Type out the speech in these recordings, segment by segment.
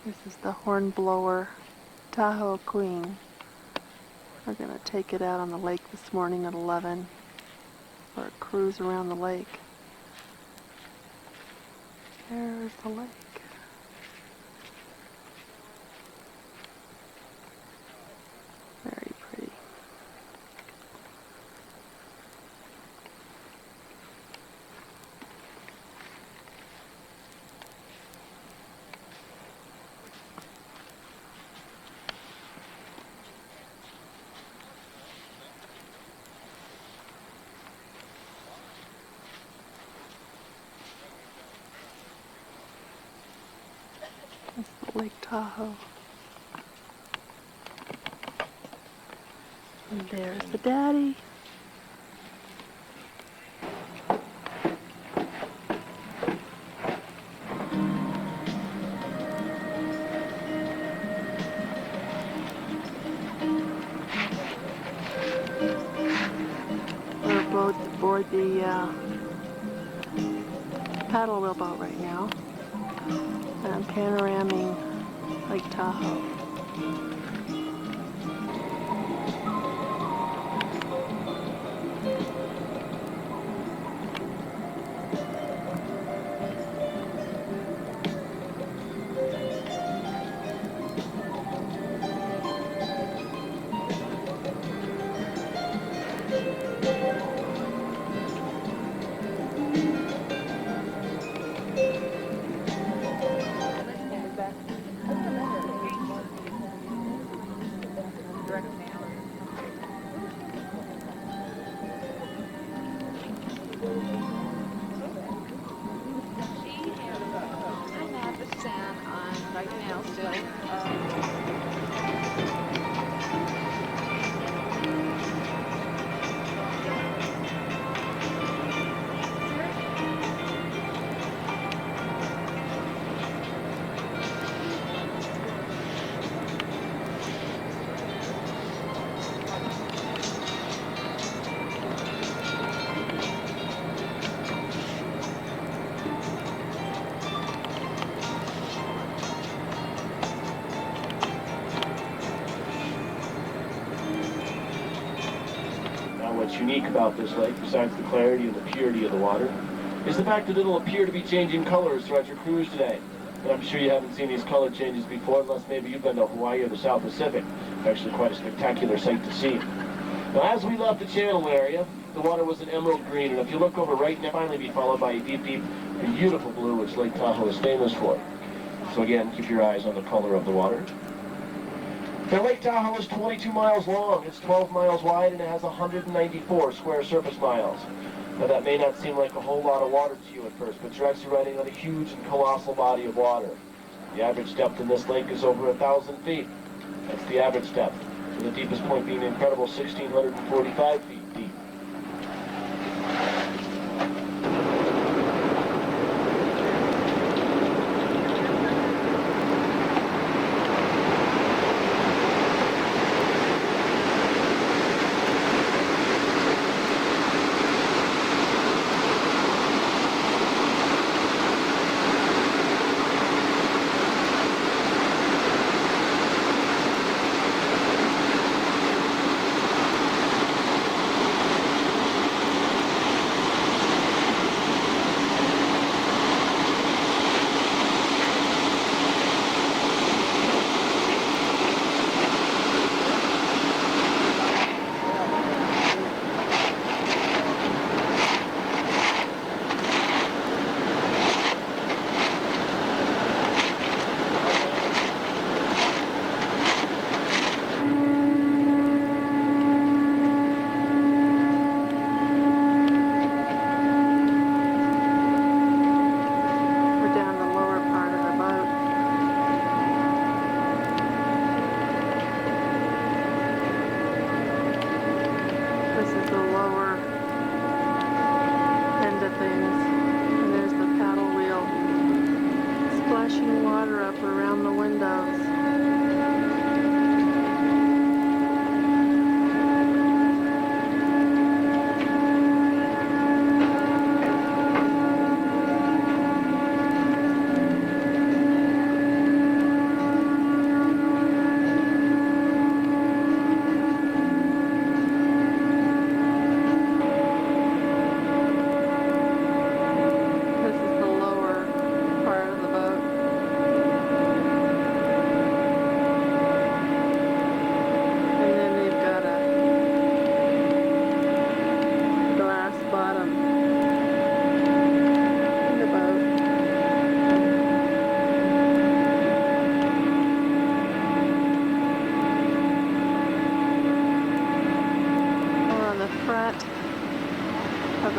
This is the Hornblower Tahoe Queen. We're going to take it out on the lake this morning at 11 for a cruise around the lake. There's the lake. Very pretty. That's the Lake Tahoe. And there's the daddy. We're both aboard the paddle wheel boat right now. And I'm panoraming Lake Tahoe. What's unique about this lake, besides the clarity and the purity of the water, is the fact that it'll appear to be changing colors throughout your cruise today. And I'm sure you haven't seen these color changes before, unless maybe you've been to Hawaii or the South Pacific. Actually quite a spectacular sight to see. Now, as we left the channel area, the water was an emerald green, and if you look over right now, finally be followed by a deep, deep, beautiful blue, which Lake Tahoe is famous for. So again, keep your eyes on the color of the water. Now, Lake Tahoe is 22 miles long, it's 12 miles wide, and it has 194 square surface miles. Now, that may not seem like a whole lot of water to you at first, but you're actually riding on a huge and colossal body of water. The average depth in this lake is over 1,000 feet. That's the average depth, with the deepest point being an incredible 1,645 feet deep.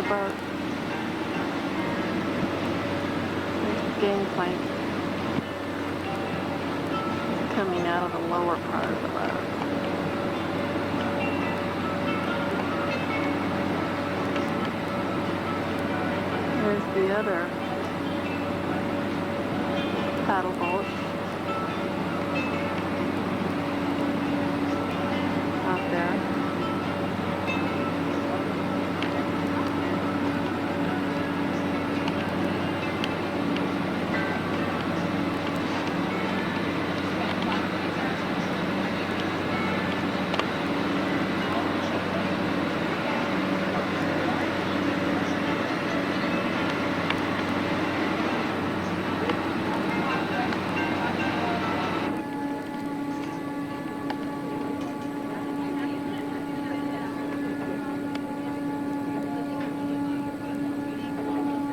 boat. There's the gangplank coming out of the lower part of the boat. There's the other paddle boat out there.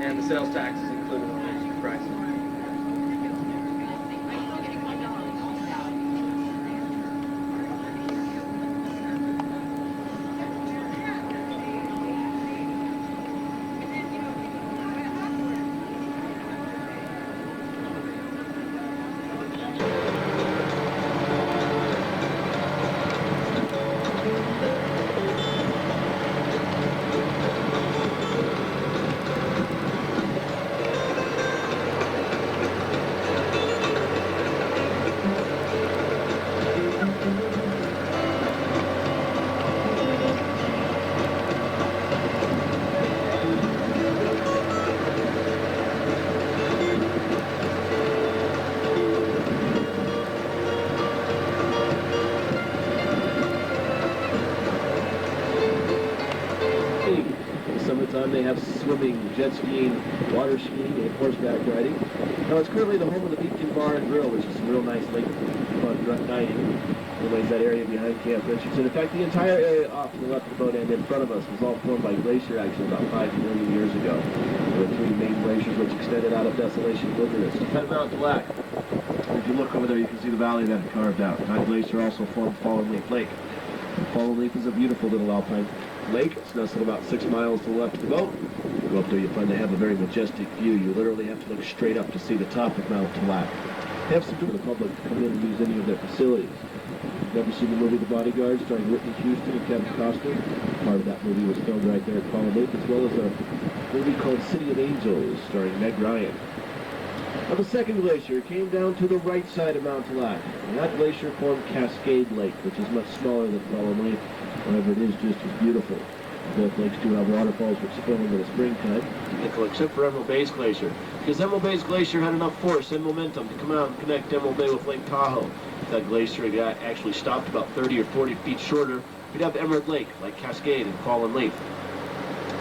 And the sales tax is included in the price. Summertime, they have swimming, jet skiing, water skiing, and horseback riding. Now, it's currently the home of the Beacon Bar and Grill, which is some real nice lakefront dining. Anyways, that area behind Camp Richardson. In fact, the entire area off to the left of the boat and in front of us was all formed by glacier action about 5 million years ago. There were 3 main glaciers which extended out of Desolation Wilderness. Head Mount Black. If you look over there, you can see the valley that it carved out. That glacier also formed Fallen Leaf Lake. Fallen Leaf is a beautiful little alpine lake. It's nestled about 6 miles to the left of the boat. You go up there, you find they have a very majestic view. You literally have to look straight up to see the top of Mount Tallac. They have some to the public to come in and use any of their facilities. You've never seen the movie The Bodyguard starring Whitney Houston and Kevin Costner? Part of that movie was filmed right there at Fallen Lake, as well as a movie called City of Angels starring Meg Ryan. Now, the second glacier came down to the right side of Mount Tallac. And that glacier formed Cascade Lake, which is much smaller than Fallen Lake. However, it is just as beautiful. Both lakes do have waterfalls which spill in the springtime. Except for Emerald Bay's Glacier. Because Emerald Bay's Glacier had enough force and momentum to come out and connect Emerald Bay with Lake Tahoe. If that glacier had actually stopped about 30 or 40 feet shorter, we'd have Emerald Lake, like Cascade and Fallen Leaf.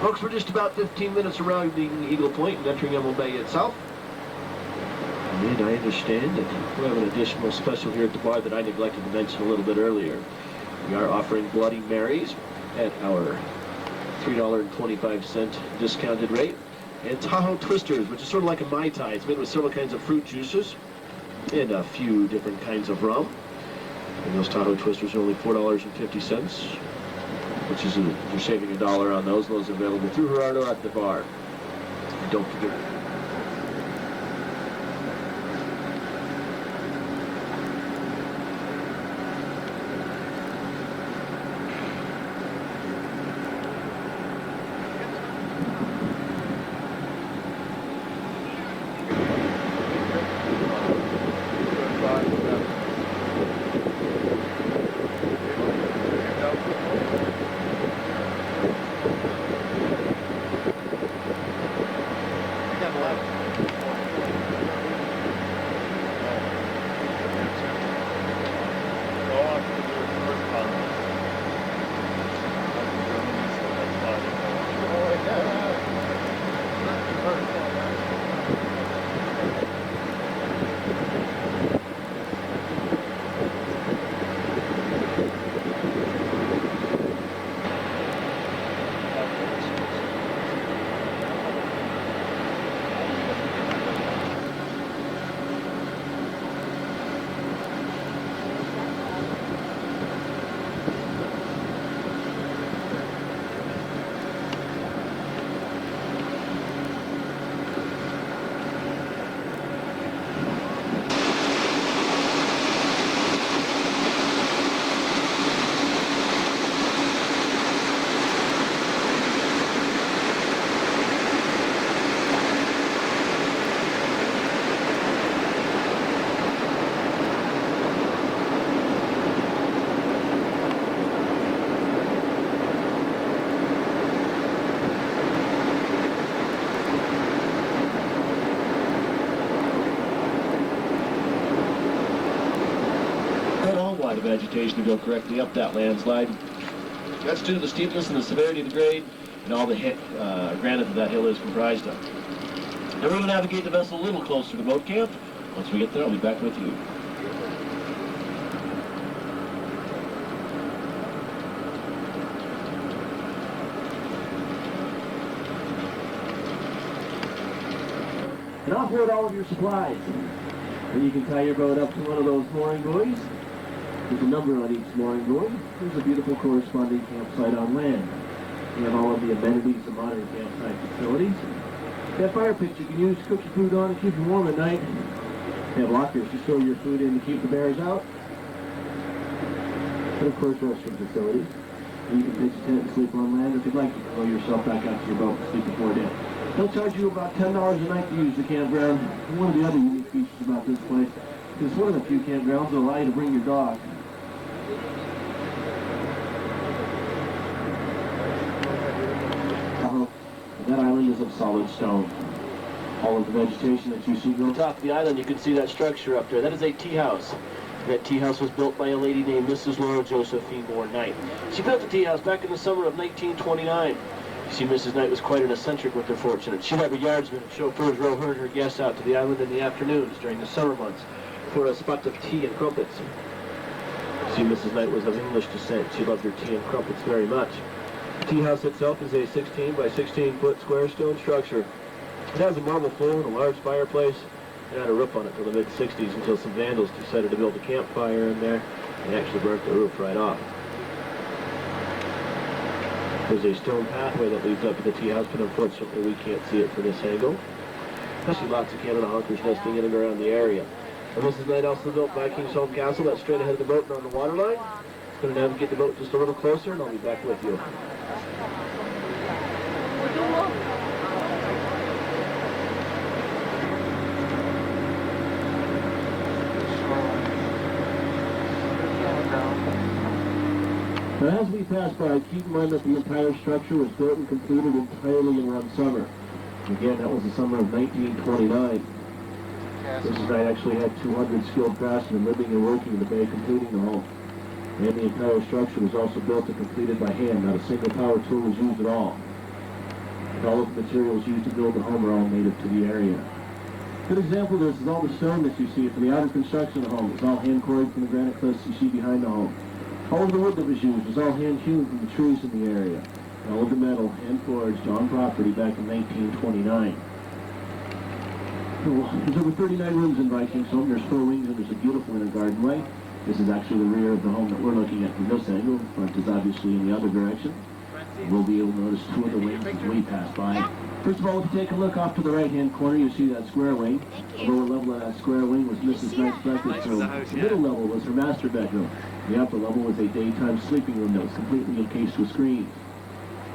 Folks, we're just about 15 minutes around leaving Eagle Point and entering Emerald Bay itself. And I understand that we have an additional special here at the bar that I neglected to mention a little bit earlier. We are offering Bloody Marys at our $3.25 discounted rate. And Tahoe Twisters, which is sort of like a Mai Tai. It's made with several kinds of fruit juices and a few different kinds of rum. And those Tahoe Twisters are only $4.50, which is you're saving $1 on those. Those are available through Gerardo at the bar. And don't forget. allow the vegetation to go correctly up that landslide. That's due to the steepness and the severity of the grade and all the granite that hill is comprised of. Now we're going to navigate the vessel a little closer to the boat camp. Once we get there, I'll be back with you. And offload all of your supplies. And you can tie your boat up to one of those mooring buoys. There's a number on each mooring buoy. There's a beautiful corresponding campsite on land. We have all of the amenities of modern campsite facilities. That fire pit you can use to cook your food on and keep you warm at night. They have lockers to store your food in to keep the bears out. And of course, restroom facilities. And you can pitch a tent and sleep on land. If you'd like, you can roll yourself back out to your boat and sleep before dinner. They'll charge you about $10 a night to use the campground. And one of the other unique features about this place is it's one of the few campgrounds that allow you to bring your dog. That island is of solid stone. All of the vegetation that you see on the top of the island, you can see that structure up there. That is a tea house. That tea house was built by a lady named Mrs. Laura Josephine Moore Knight. She built the tea house back in the summer of 1929. You see, Mrs. Knight was quite an eccentric with her fortune. She'd have her yardsmen and chauffeurs row her and her guests out to the island in the afternoons during the summer months for a spot of tea and crumpets. You see, Mrs. Knight was of English descent. She loved her tea and crumpets very much. The tea house itself is a 16 by 16 foot square stone structure. It has a marble floor and a large fireplace. It had a roof on it till the mid-60s until some vandals decided to build a campfire in there and actually burnt the roof right off. There's a stone pathway that leads up to the tea house, but unfortunately we can't see it from this angle. I see lots of Canada honkers nesting in and around the area. And Mrs. Knight also built Viking's Home Castle. That's straight ahead of the boat and on the waterline. I'm going to navigate the boat just a little closer and I'll be back with you. Now, as we pass by, keep in mind that the entire structure was built and completed entirely in one summer. Again, that was the summer of 1929. Mrs. Knight actually had 200 skilled craftsmen living and working in the bay, completing the home. And the entire structure was also built and completed by hand. Not a single power tool was used at all. And all of the materials used to build the home are all native to the area. A good example of this is all the stone that you see for the outer construction of the home. It's all hand quarried from the granite cliffs you see behind the home. All of the wood that was used was all hand hewn from the trees in the area. And all of the metal hand forged on property back in 1929. There's over 39 rooms in Viking's Home. There's 4 wings and there's a beautiful inner gardenway. This is actually the rear of the home that we're looking at from this angle. The front is obviously in the other direction. We'll be able to notice 2 of the wings as we pass by. First of all, if you take a look off to the right-hand corner, you see that square wing. The lower level of that square wing was Mrs. Knight's breakfast room. The middle level was her master bedroom. The upper level was a daytime sleeping room that was completely encased with screens.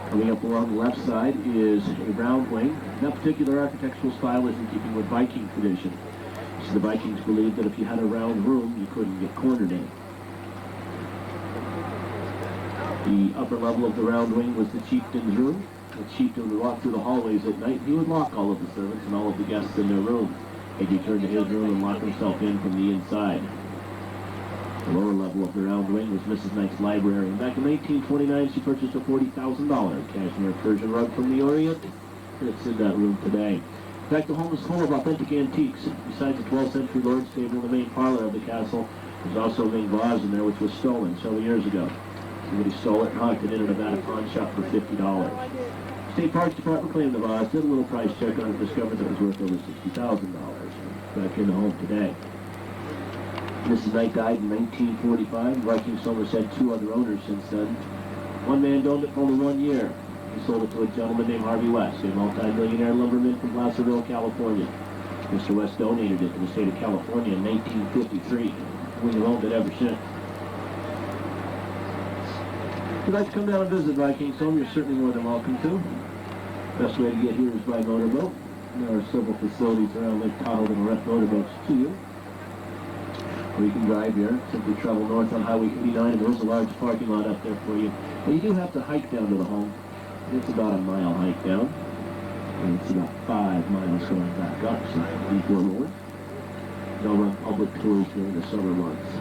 Coming up along the left side is a round wing. That particular architectural style is in keeping with Viking tradition. So the Vikings believed that if you had a round room, you couldn't get cornered in. The upper level of the round wing was the chieftain's room. The chieftain would walk through the hallways at night. He would lock all of the servants and all of the guests in their rooms. He'd return to his room and lock himself in from the inside. The lower level of the round wing was Mrs. Knight's library. And back in 1929, she purchased a $40,000 cashmere Persian rug from the Orient. It's in that room today. In fact, the home is full of authentic antiques. Besides the 12th century lord's table in the main parlor of the castle, there's also a main vase in there which was stolen several years ago. Somebody stole it and hocked it in a Nevada pawn shop for $50. State Parks Department claimed the vase, did a little price check on it, discovered that it was worth over $60,000. Back in the home today. Mrs. Knight died in 1945. Viking's Home has had 2 other owners since then. One man owned it for only 1 year. He sold it to a gentleman named Harvey West, a multi-millionaire lumberman from Placerville, California. Mr. West donated it to the state of California in 1953. We have owned it ever since. If you'd like to come down and visit Viking's Home, you're certainly more than welcome to. Best way to get here is by motorboat. There are several facilities around Lake Tahoe that will rent motorboats to you. Or you can drive here, simply travel north on Highway 89, and there's a large parking lot up there for you. But you do have to hike down to the home. It's about a mile hike down. And it's about 5 miles going back up, so before Lord. They'll run public tours during the summer months.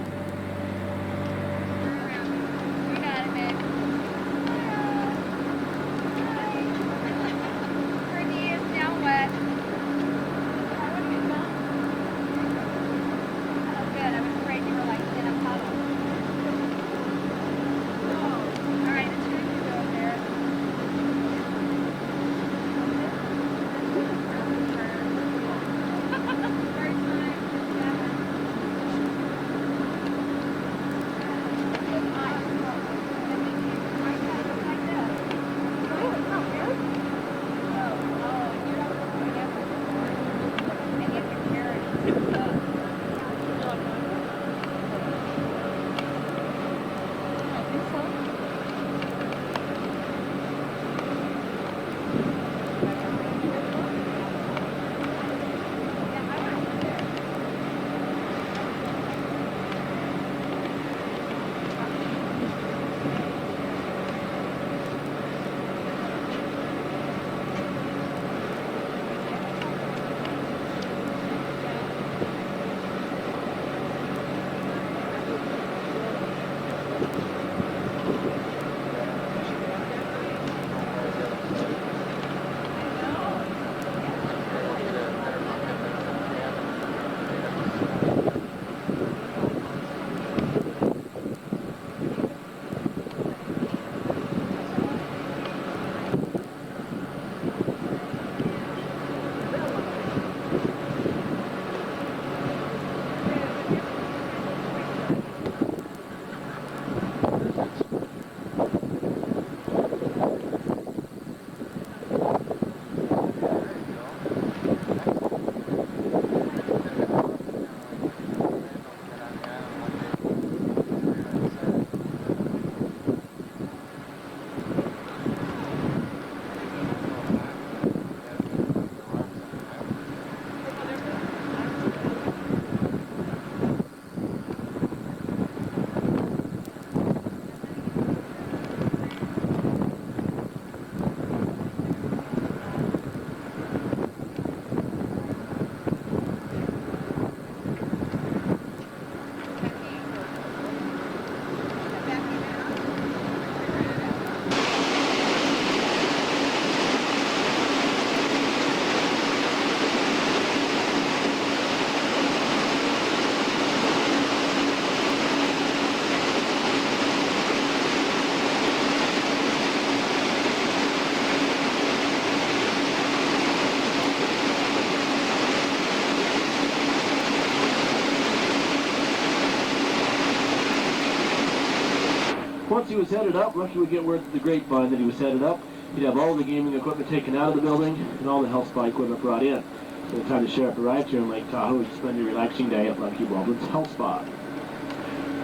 was headed up, Lucky would get word through the grapevine that he was headed up. He'd have all the gaming equipment taken out of the building and all the health spa equipment brought in. By the time the sheriff arrived here in Lake Tahoe, he'd spend a relaxing day at Lucky Baldwin's health spa.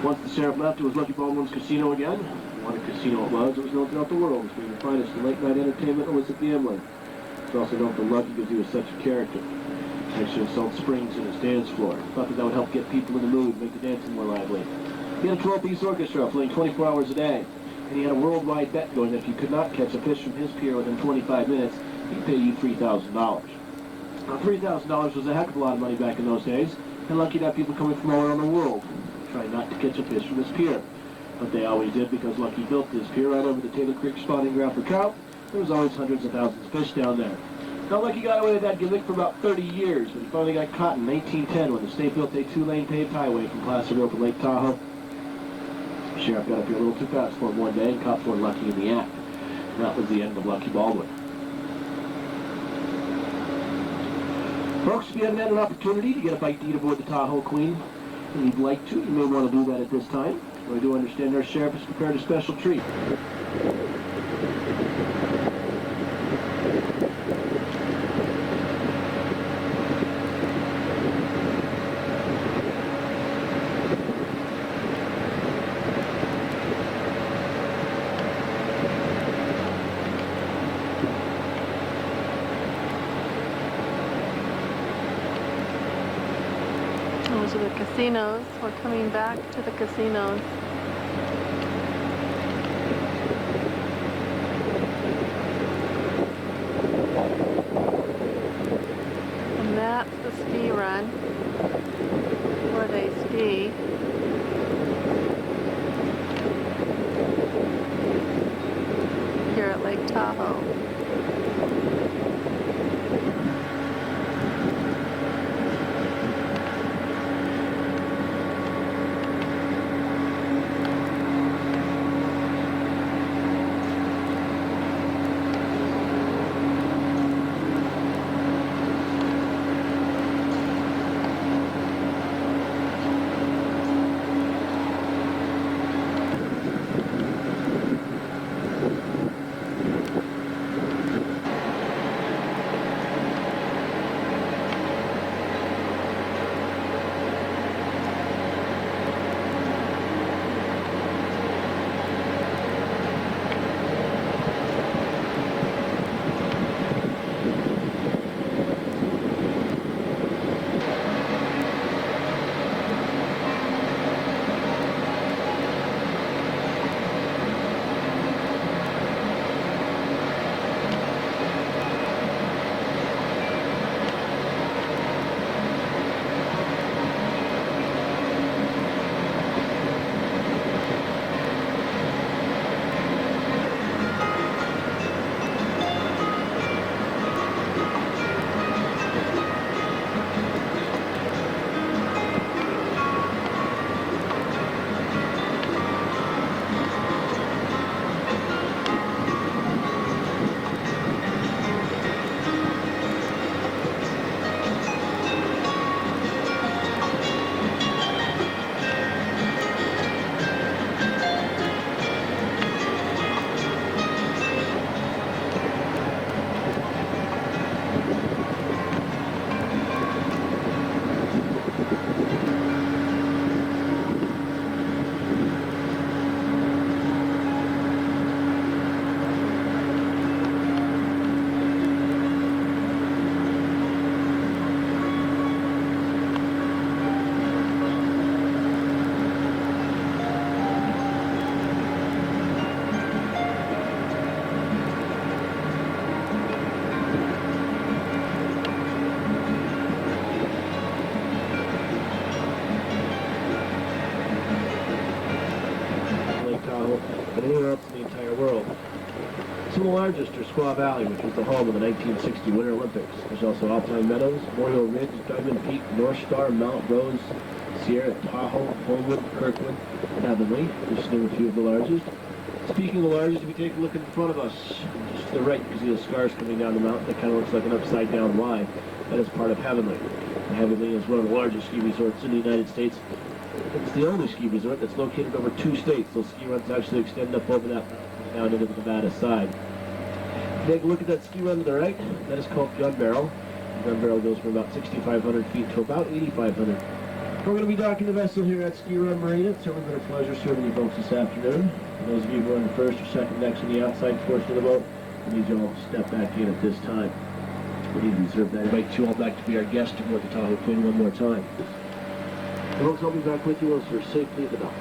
Once the sheriff left, it was Lucky Baldwin's casino again. What a casino it was known throughout the world as being the finest in late-night entertainment and illicit gambling. It's also known for Lucky because he was such a character. Actually installed springs in his dance floor. Thought that would help get people in the mood, make the dancing more lively. He had a 12-piece orchestra playing 24 hours a day. And he had a worldwide bet going that if you could not catch a fish from his pier within 25 minutes, he'd pay you $3,000. Now, $3,000 was a heck of a lot of money back in those days, and Lucky to have people coming from all around the world trying not to catch a fish from his pier. But they always did because Lucky built this pier right over the Taylor Creek spawning ground for trout. There was always hundreds of thousands of fish down there. Now, Lucky got away with that gimmick for about 30 years, but he finally got caught in 1910 when the state built a 2-lane paved highway from Placerville to Lake Tahoe. The sheriff got up here a little too fast for him one day and caught poor Lucky in the act. And that was the end of Lucky Baldwin. Folks, if you haven't had an opportunity to get a bite to eat aboard the Tahoe Queen, and you'd like to, you may want to do that at this time. I do understand our sheriff has prepared a special treat. Those are the casinos. We're coming back to the casinos. And that's the ski run where they ski. Here at Lake Tahoe. But anywhere else in the entire world. Some of the largest are Squaw Valley, which was the home of the 1960 Winter Olympics. There's also Alpine Meadows, Morehill Ridge, Diamond Peak, North Star, Mount Rose, Sierra, Tahoe, Homewood, Kirkland, and Heavenly, just to name a few of the largest. Speaking of the largest, if you take a look in front of us, just to the right, you can see the scars coming down the mountain. That kind of looks like an upside-down Y. That is part of Heavenly. And Heavenly is one of the largest ski resorts in the United States. It's the only ski resort that's located over 2 states. Those ski runs actually extend up over that down into the Nevada side. Take a look at that ski run to the right. That is called Gun Barrel. The Gun Barrel goes from about 6,500 feet to about 8,500. We're going to be docking the vessel here at Ski Run Marina. It's certainly been a pleasure serving you folks this afternoon. For those of you who are on the first or second decks on the outside portion of the boat, we need you all to step back in at this time. We need to reserve that. I invite you all back to be our guest aboard the Tahoe Queen one more time. Folks, I'll be back with you once you're safely at the dock.